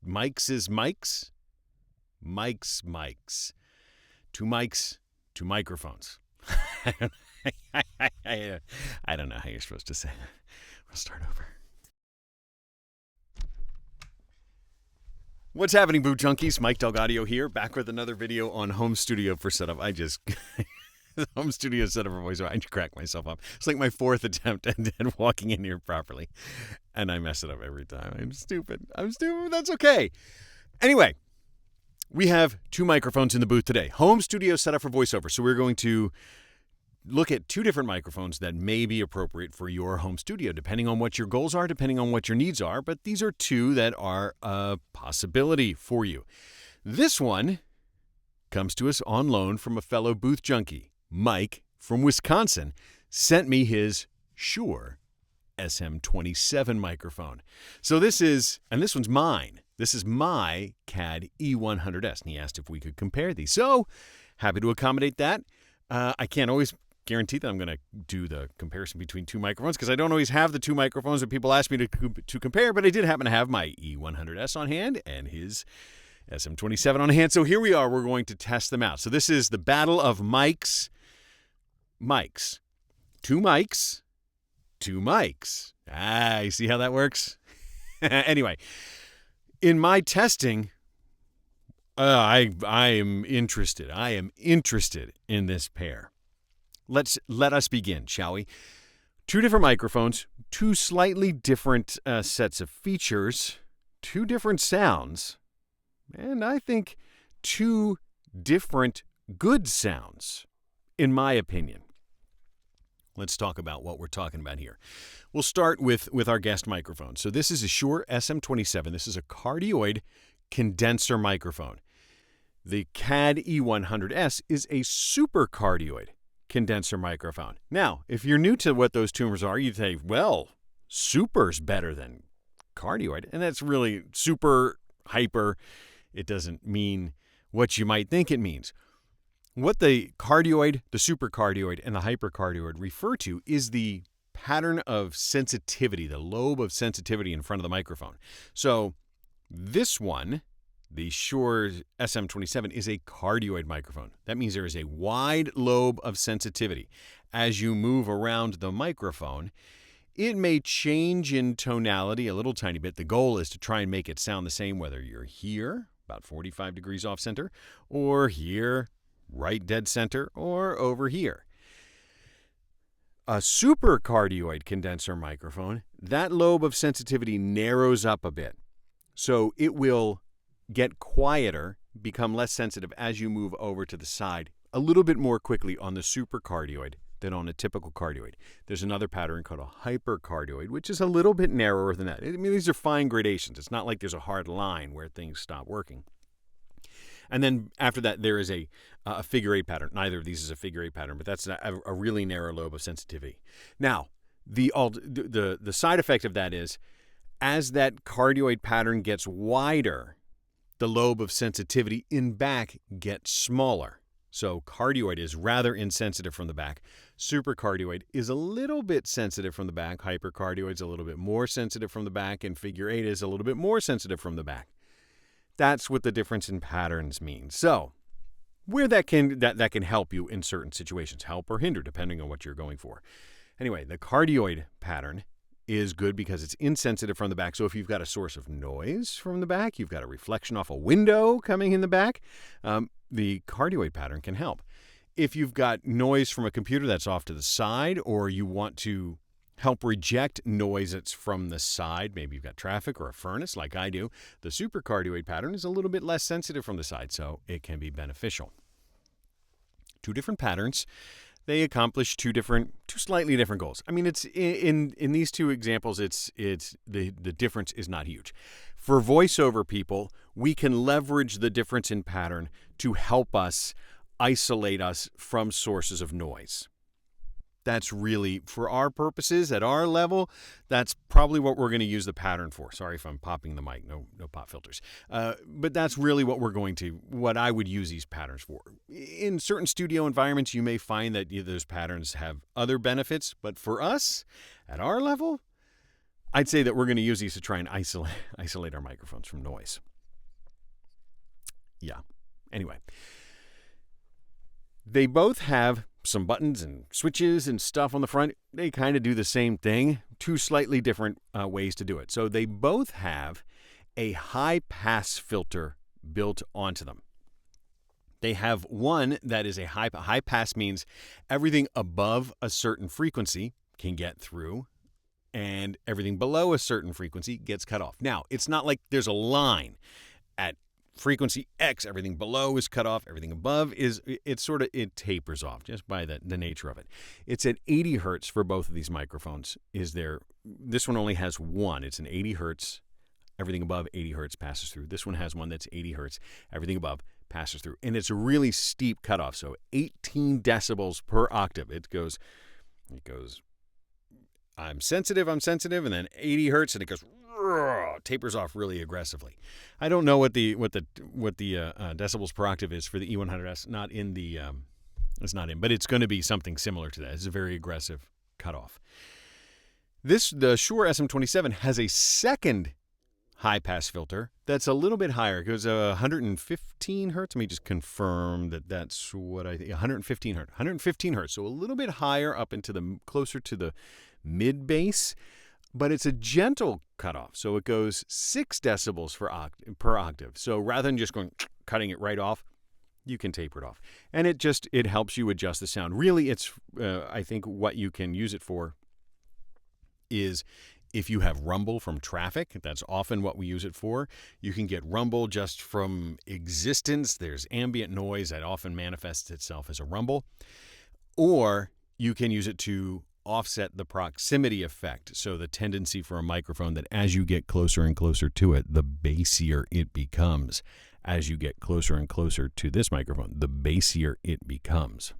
Mics is mics. Mics. Two mics, two microphones. I don't know how you're supposed to say that. We'll start over. What's happening, Boot Junkies? Mike Delgadio here, back with another video on home studio for setup. Home studio setup for voiceover. I crack myself up. It's like my fourth attempt at walking in here properly, and I mess it up every time. I'm stupid. That's okay. Anyway, we have two microphones in the booth today. Home studio setup for voiceover. So we're going to look at two different microphones that may be appropriate for your home studio, depending on what your goals are, depending on what your needs are. But these are two that are a possibility for you. This one comes to us on loan from a fellow booth junkie. Mike from Wisconsin sent me his Shure SM27 microphone. So this one's mine. This is my CAD E100s, and he asked if we could compare these. So happy to accommodate that. I can't always guarantee that I'm going to do the comparison between two microphones because I don't always have the two microphones that people ask me to compare, but I did happen to have my E100s on hand and his SM27 on hand. So here we are. We're going to test them out. So this is the battle of mics. Two mics. You see how that works? Anyway, in my testing, I am interested. I am interested in this pair. Let us begin, shall we? Two different microphones, two slightly different sets of features, two different sounds, and I think two different good sounds, in my opinion. Let's talk about what we're talking about here. We'll start with our guest microphone. So this is a Shure SM27. This is a cardioid condenser microphone. The CAD E100s is a super cardioid condenser microphone. Now, if you're new to what those terms are, you'd say, well, super's better than cardioid. And that's really super, hyper. It doesn't mean what you might think it means. What the cardioid, the supercardioid, and the hypercardioid refer to is the pattern of sensitivity, the lobe of sensitivity in front of the microphone. So this one, the Shure SM27, is a cardioid microphone. That means there is a wide lobe of sensitivity. As you move around the microphone, it may change in tonality a little tiny bit. The goal is to try and make it sound the same whether you're here, about 45 degrees off center, or here, right dead center, or over here. A supercardioid condenser microphone, that lobe of sensitivity narrows up a bit. So it will get quieter, become less sensitive as you move over to the side a little bit more quickly on the supercardioid than on a typical cardioid. There's another pattern called a hypercardioid, which is a little bit narrower than that. I mean, these are fine gradations. It's not like there's a hard line where things stop working. And then after that, there is a figure eight pattern. Neither of these is a figure eight pattern, but that's a really narrow lobe of sensitivity. Now, the side effect of that is, as that cardioid pattern gets wider, the lobe of sensitivity in back gets smaller. So cardioid is rather insensitive from the back. Supercardioid is a little bit sensitive from the back. Hypercardioid is a little bit more sensitive from the back, and figure eight is a little bit more sensitive from the back. That's what the difference in patterns means. So where that can help you in certain situations, help or hinder, depending on what you're going for. Anyway, the cardioid pattern is good because it's insensitive from the back. So if you've got a source of noise from the back, you've got a reflection off a window coming in the back, the cardioid pattern can help. If you've got noise from a computer that's off to the side, or you want to help reject noise that's from the side, maybe you've got traffic or a furnace like I do, the supercardioid pattern is a little bit less sensitive from the side, so it can be beneficial. Two different patterns. They accomplish two slightly different goals. I mean, it's in these two examples, the difference is not huge. For voiceover people, we can leverage the difference in pattern to help us isolate us from sources of noise. That's really, for our purposes, at our level, that's probably what we're going to use the pattern for. Sorry if I'm popping the mic, no pop filters. But that's really what I would use these patterns for. In certain studio environments, you may find that those patterns have other benefits, but for us, at our level, I'd say that we're going to use these to try and isolate our microphones from noise. Yeah. Anyway, they both have some buttons and switches and stuff on the front. They kind of do the same thing, two slightly different ways to do it. So they both have a high pass filter built onto them. They have one that is a high pass, means everything above a certain frequency can get through, and everything below a certain frequency gets cut off. Now, it's not like there's a line at frequency X, everything below is cut off, everything above is, it tapers off just by the nature of it. It's at 80 hertz for both of these microphones. This one only has one. It's an 80 hertz. Everything above 80 hertz passes through. This one has one that's 80 hertz. Everything above passes through. And it's a really steep cutoff. So 18 decibels per octave. It goes, I'm sensitive, and then 80 hertz, and it goes, tapers off really aggressively. I don't know what the decibels per octave is for the E100s. It's not in, but it's going to be something similar to that. It's a very aggressive cutoff. The Shure SM27 has a second high pass filter that's a little bit higher. It goes 115 hertz. Let me just confirm that's what I think. 115 hertz. 115 hertz. So a little bit higher up into closer to the mid bass, but it's a gentle cutoff. So it goes 6 decibels per octave. So rather than just cutting it right off, you can taper it off. And it helps you adjust the sound. Really, it's I think what you can use it for is if you have rumble from traffic. That's often what we use it for. You can get rumble just from existence. There's ambient noise that often manifests itself as a rumble. Or you can use it to offset the proximity effect. So the tendency for a microphone that as you get closer and closer to it, the bassier it becomes. As you get closer and closer to this microphone, the bassier it becomes.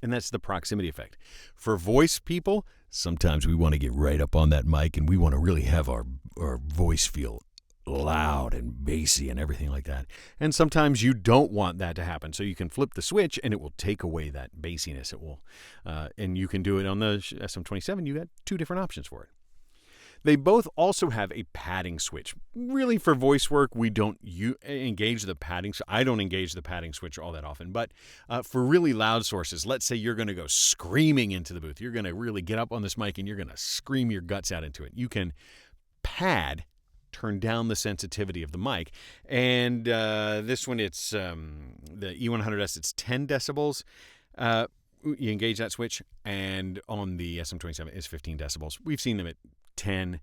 And that's the proximity effect. For voice people, sometimes we want to get right up on that mic and we want to really have our voice feel loud and bassy and everything like that. And sometimes you don't want that to happen. So you can flip the switch and it will take away that bassiness. It will, and you can do it on the SM27. You got 2 different options for it. They both also have a padding switch. Really, for voice work, we don't engage the padding. I don't engage the padding switch all that often. But for really loud sources, let's say you're going to go screaming into the booth. You're going to really get up on this mic and you're going to scream your guts out into it. You can turn down the sensitivity of the mic. And this one, it's the E100s, it's 10 decibels. You engage that switch. And on the SM27, it's 15 decibels. We've seen them at 10,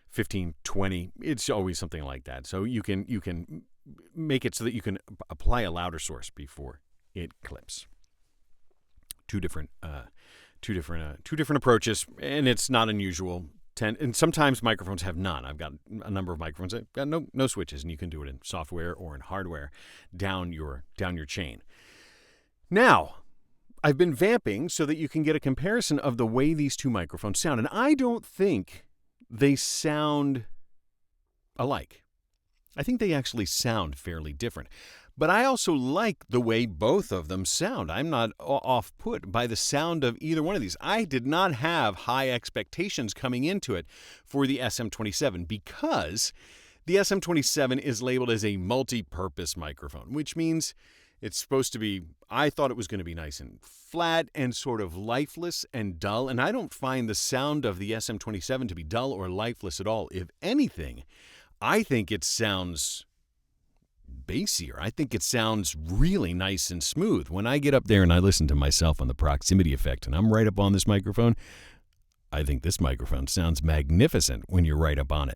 15, 20. It's always something like that. So you can make it so that you can apply a louder source before it clips. Two different approaches, and it's not unusual. And sometimes microphones have none. I've got a number of microphones that got no switches, and you can do it in software or in hardware down your chain. Now, I've been vamping so that you can get a comparison of the way these two microphones sound, and I don't think they sound alike. I think they actually sound fairly different. But I also like the way both of them sound. I'm not off-put by the sound of either one of these. I did not have high expectations coming into it for the SM27 because the SM27 is labeled as a multi-purpose microphone, which means it's supposed to be, I thought it was going to be nice and flat and sort of lifeless and dull. And I don't find the sound of the SM27 to be dull or lifeless at all. If anything, I think it sounds bassier. I think it sounds really nice and smooth. When I get up there and I listen to myself on the proximity effect and I'm right up on this microphone, I think this microphone sounds magnificent when you're right up on it.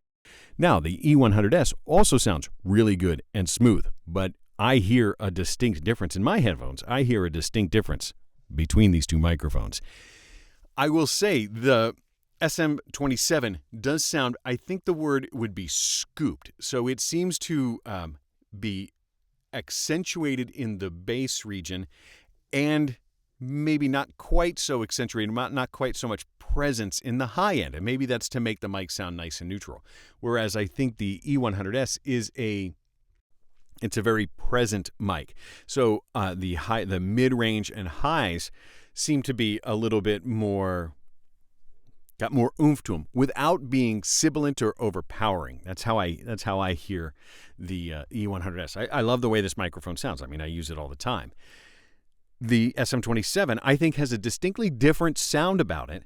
Now, the E100s also sounds really good and smooth, but I hear a distinct difference in my headphones. I hear a distinct difference between these two microphones. I will say the SM27 does sound, I think the word would be scooped. So it seems to be accentuated in the bass region and maybe not quite so accentuated, not quite so much presence in the high end. And maybe that's to make the mic sound nice and neutral. Whereas I think the E100s is it's a very present mic. So the mid-range and highs seem to be a little bit more got more oomph to them without being sibilant or overpowering. That's how I hear the E100s. I love the way this microphone sounds. I mean, I use it all the time. The SM27, I think, has a distinctly different sound about it,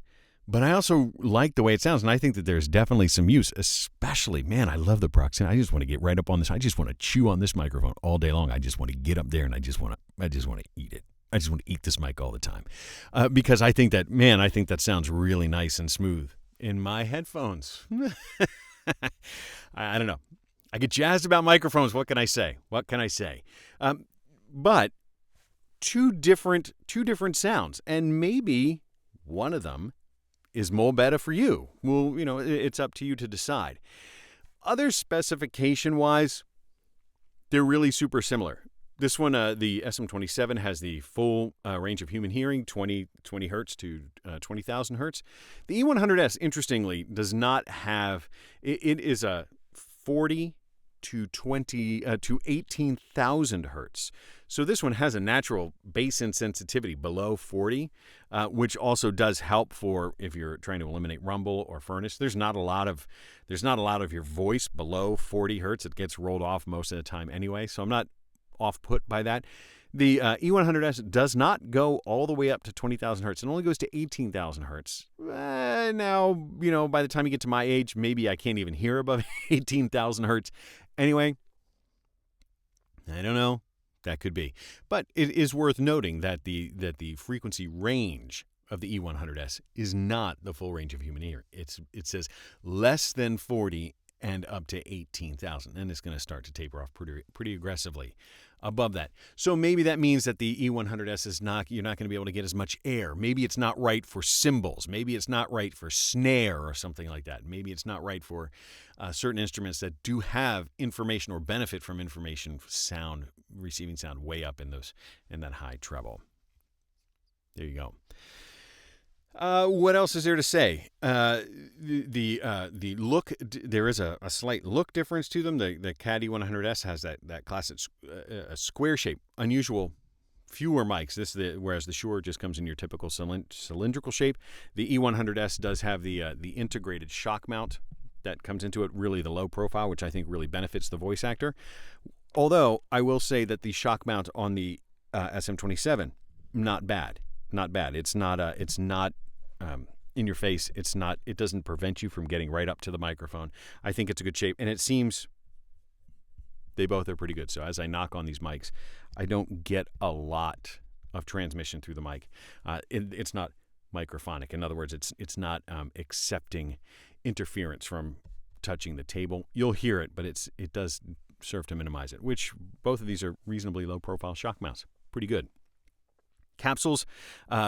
but I also like the way it sounds, and I think that there's definitely some use, especially, man, I love the proximity. I just want to get right up on this. I just want to chew on this microphone all day long. I just want to get up there, and I just want to eat it. I just want to eat this mic all the time because I think that sounds really nice and smooth in my headphones. I don't know. I get jazzed about microphones. What can I say? But two different sounds, and maybe one of them is more better for you. Well, it's up to you to decide. Other specification-wise, they're really super similar. This one, the SM27, has the full range of human hearing, 20 hertz to 20,000 hertz. The E100s, interestingly, does not have. It is a 40 to 18,000 hertz. So this one has a natural bass in sensitivity below 40, which also does help for if you're trying to eliminate rumble or furnace. There's not a lot of your voice below 40 hertz. It gets rolled off most of the time anyway. So I'm not off-put by that. The E100s does not go all the way up to 20,000 hertz. It only goes to 18,000 hertz. Now, by the time you get to my age, maybe I can't even hear above 18,000 hertz. Anyway, I don't know. That could be. But it is worth noting that the frequency range of the E100s is not the full range of human ear. It says less than 40 and up to 18,000. And it's going to start to taper off pretty aggressively above that. So maybe that means that the E100s you're not going to be able to get as much air. Maybe it's not right for cymbals. Maybe it's not right for snare or something like that. Maybe it's not right for certain instruments that do have information or benefit from information sound, receiving sound way up in that high treble. There you go. What else is there to say? The look, there is a slight look difference to them. The CAD E100s has that classic square shape, unusual, fewer mics. Whereas the Shure just comes in your typical cylindrical shape. The E100s does have the integrated shock mount that comes into it, really the low profile, which I think really benefits the voice actor. Although I will say that the shock mount on the SM27, not bad. It's not in your face. It doesn't prevent you from getting right up to the microphone. I think it's a good shape, and it seems they both are pretty good. So as I knock on these mics, I don't get a lot of transmission through the mic. It's not microphonic. In other words, it's not accepting interference from touching the table. You'll hear it, but it does serve to minimize it, which both of these are reasonably low profile shock mounts. Pretty good. Capsules,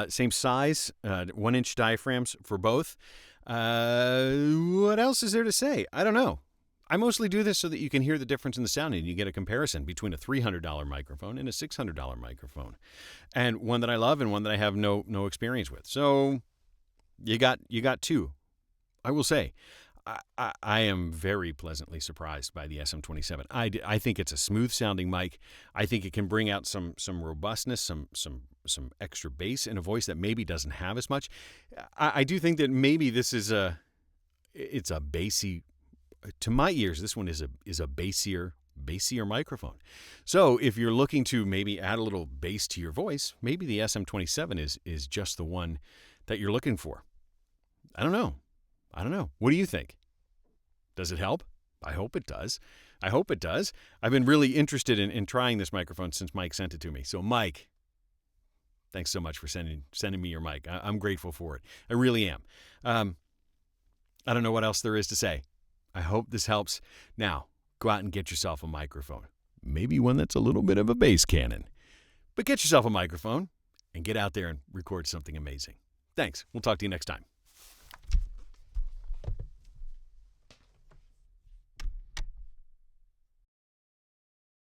same size, 1-inch diaphragms for both. What else is there to say? I don't know. I mostly do this so that you can hear the difference in the sound and you get a comparison between a $300 microphone and a $600 microphone, and one that I love and one that I have no experience with. So you got two. I will say, I am very pleasantly surprised by the SM27. I think it's a smooth sounding mic. I think it can bring out some robustness, some extra bass in a voice that maybe doesn't have as much. I do think that maybe this is it's a bassy, to my ears, this one is a bassier microphone. So if you're looking to maybe add a little bass to your voice, maybe the SM27 is just the one that you're looking for. I don't know. What do you think? Does it help? I hope it does. I've been really interested in trying this microphone since Mike sent it to me. So Mike, thanks so much for sending me your mic. I'm grateful for it. I really am. I don't know what else there is to say. I hope this helps. Now, go out and get yourself a microphone. Maybe one that's a little bit of a bass cannon. But get yourself a microphone and get out there and record something amazing. Thanks. We'll talk to you next time.